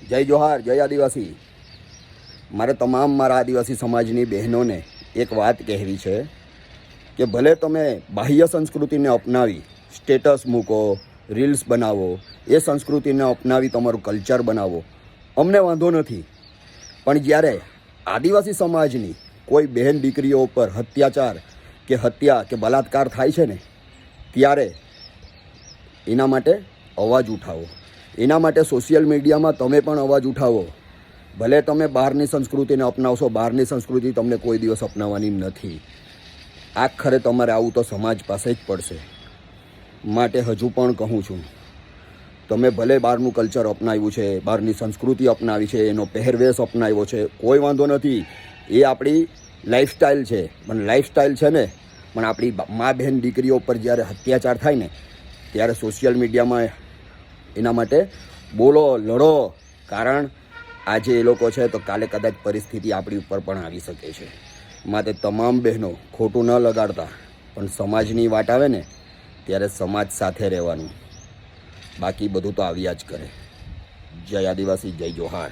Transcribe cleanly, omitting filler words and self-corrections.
જય જોહાર, જય આદિવાસી. મારે તમામ મારા આદિવાસી સમાજની બહેનોને એક વાત કહેવી છે કે ભલે તમે બાહ્ય સંસ્કૃતિને અપનાવી સ્ટેટસ મૂકો, રીલ્સ બનાવો, એ સંસ્કૃતિને અપનાવી તમારું કલ્ચર બનાવો, અમને વાંધો નથી. પણ જ્યારે આદિવાસી સમાજની કોઈ બહેન દીકરીઓ ઉપર અત્યાચાર કે હત્યા કે બલાત્કાર થાય છે ને, ત્યારે એના માટે અવાજ ઉઠાવો. એના માટે સોશિયલ મીડિયામાં તમે પણ અવાજ ઉઠાવો. ભલે તમે બહારની સંસ્કૃતિને અપનાવશો, બહારની સંસ્કૃતિ તમને કોઈ દિવસ અપનાવવાની નથી. આખરે તમારે આવું તો સમાજ પાસે જ પડશે. માટે હજુ પણ કહું છું, તમે ભલે બહારનું કલ્ચર અપનાવ્યું છે, બહારની સંસ્કૃતિ અપનાવી છે, એનો પહેરવેશ અપનાવ્યો છે, કોઈ વાંધો નથી. એ આપણી લાઈફસ્ટાઈલ છે. પણ લાઈફસ્ટાઈલ છે ને, પણ આપણી મા બહેન દીકરીઓ પર જ્યારે અત્યાચાર થાય ને, ત્યારે સોશિયલ મીડિયામાં એના માટે બોલો, લડો. કારણ આજે એ લોકો છે તો કાલે કદાચ પરિસ્થિતિ આપણી ઉપર પણ આવી શકે છે. માટે તમામ બહેનો ખોટું ન લગાડતા, પણ સમાજની વાટ આવે ને ત્યારે સમાજ સાથે રહેવાનું. બાકી બધું તો આવ્યા જ કરે. જય આદિવાસી, જય જોહાર.